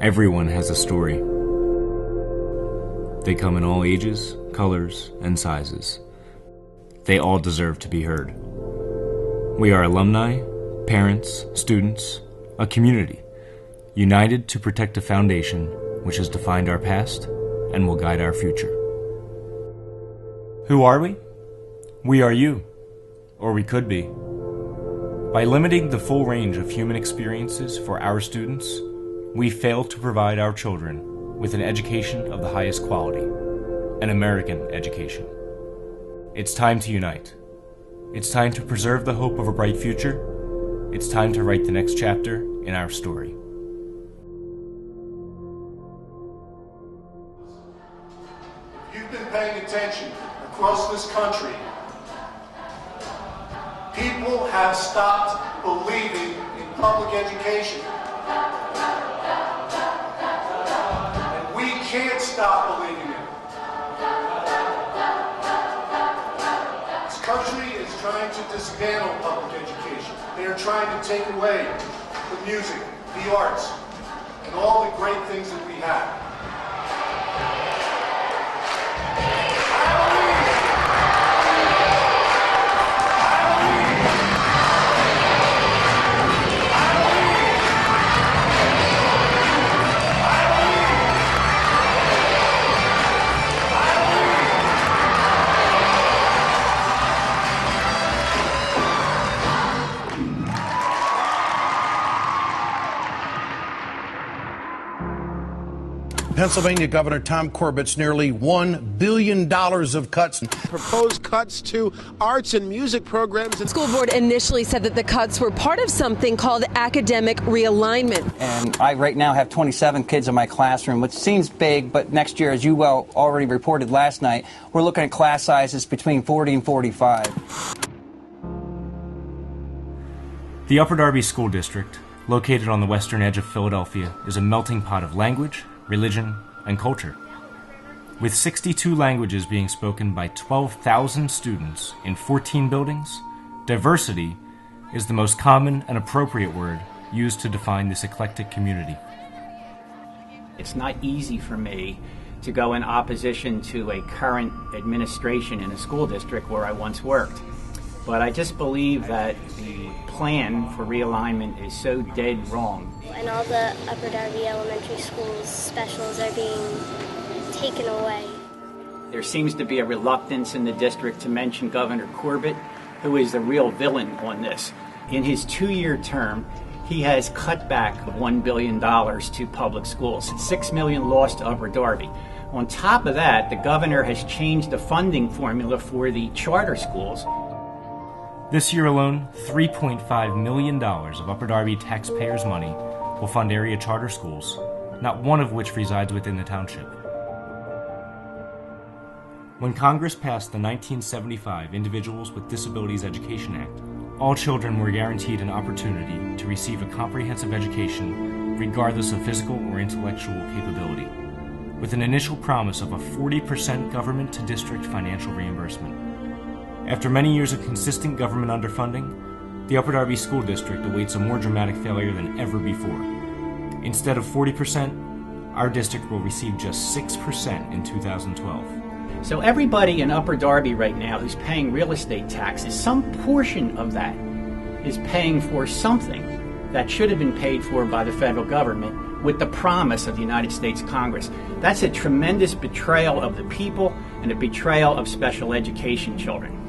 Everyone has a story. They come in all ages, colors, and sizes. They all deserve to be heard. We are alumni, parents, students, a community, united to protect a foundation which has defined our past and will guide our future. Who are we? We are you, or we could be. By limiting the full range of human experiences for our students, we fail to provide our children with an education of the highest quality, an American education. It's time to unite. It's time to preserve the hope of a bright future. It's time to write the next chapter in our story. You've been paying attention across this country. People have stopped believing in public education. And we can't stop believing it. This country is trying to dismantle public education. They are trying to take away the music, the arts, and all the great things that we have. Pennsylvania Governor Tom Corbett's nearly $1 billion of cuts. Proposed cuts to arts and music programs. The school board initially said that the cuts were part of something called academic realignment. And I right now have 27 kids in my classroom, which seems big, but next year, as you well already reported last night, we're looking at class sizes between 40 and 45. The Upper Darby School District, located on the western edge of Philadelphia, is a melting pot of language, religion, and culture. With 62 languages being spoken by 12,000 students in 14 buildings, diversity is the most common and appropriate word used to define this eclectic community. It's not easy for me to go in opposition to a current administration in a school district where I once worked. But I just believe that the plan for realignment is so dead wrong. And all the Upper Darby Elementary School's specials are being taken away. There seems to be a reluctance in the district to mention Governor Corbett, who is the real villain on this. In his 2-year term, he has cut back $1 billion to public schools. $6 million lost to Upper Darby. On top of that, the governor has changed the funding formula for the charter schools. This year alone, $3.5 million of Upper Darby taxpayers' money will fund area charter schools, not one of which resides within the township. When Congress passed the 1975 Individuals with Disabilities Education Act, all children were guaranteed an opportunity to receive a comprehensive education regardless of physical or intellectual capability, with an initial promise of a 40% government-to-district financial reimbursement. After many years of consistent government underfunding, the Upper Darby School District awaits a more dramatic failure than ever before. Instead of 40%, our district will receive just 6% in 2012. So everybody in Upper Darby right now who's paying real estate taxes, some portion of that is paying for something that should have been paid for by the federal government with the promise of the United States Congress. That's a tremendous betrayal of the people and a betrayal of special education children.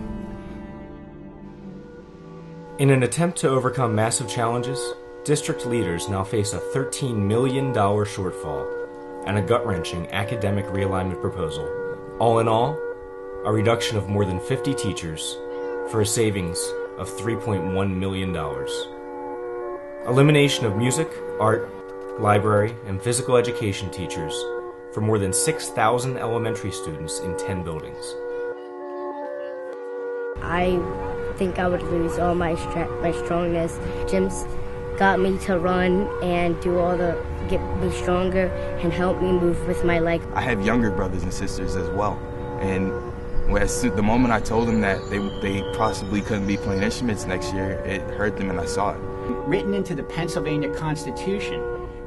In an attempt to overcome massive challenges, district leaders now face a $13 million shortfall and a gut-wrenching academic realignment proposal. All in all, a reduction of more than 50 teachers for a savings of $3.1 million. Elimination of music, art, library, and physical education teachers for more than 6,000 elementary students in 10 buildings. I think I would lose all my strongness. Gyms got me to run and do all the, get me stronger and help me move with my leg. I have younger brothers and sisters as well, and the moment I told them that they possibly couldn't be playing instruments next year, it hurt them and I saw it. Written into the Pennsylvania Constitution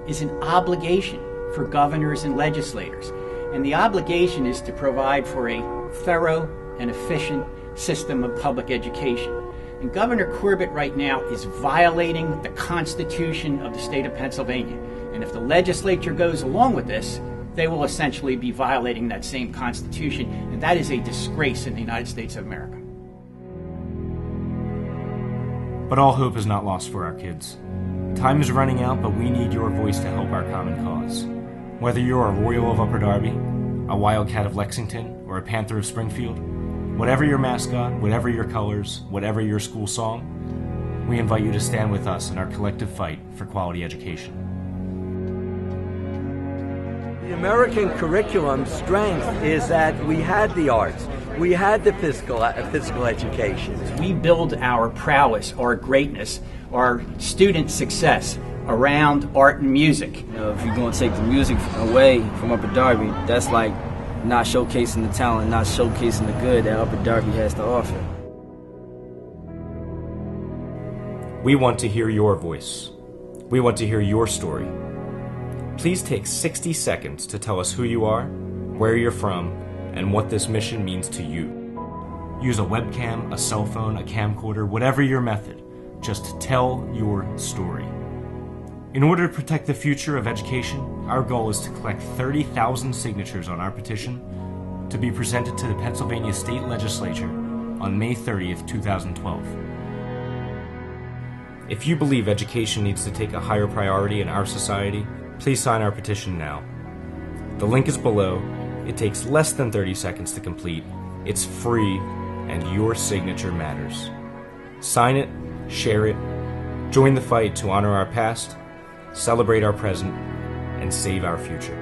is an obligation for governors and legislators. And the obligation is to provide for a thorough and efficient system of public education. And Governor Corbett right now is violating the Constitution of the state of Pennsylvania. And if the legislature goes along with this, they will essentially be violating that same Constitution. And that is a disgrace in the United States of America. But all hope is not lost for our kids. Time is running out, but we need your voice to help our common cause. Whether you're a Royal of Upper Darby, a Wildcat of Lexington, or a Panther of Springfield, whatever your mascot, whatever your colors, whatever your school song, we invite you to stand with us in our collective fight for quality education. The American curriculum's strength is that we had the arts, we had the physical education. We build our prowess, our greatness, our student success around art and music. You know, if you're going to take the music away from Upper Darby, that's like not showcasing the talent, not showcasing the good that Upper Darby has to offer. We want to hear your voice. We want to hear your story. Please take 60 seconds to tell us who you are, where you're from, and what this mission means to you. Use a webcam, a cell phone, a camcorder, whatever your method. Just tell your story. In order to protect the future of education, our goal is to collect 30,000 signatures on our petition to be presented to the Pennsylvania State Legislature on May 30th, 2012. If you believe education needs to take a higher priority in our society, please sign our petition now. The link is below. It takes less than 30 seconds to complete. It's free, and your signature matters. Sign it, share it, join the fight to honor our past, celebrate our present, and save our future.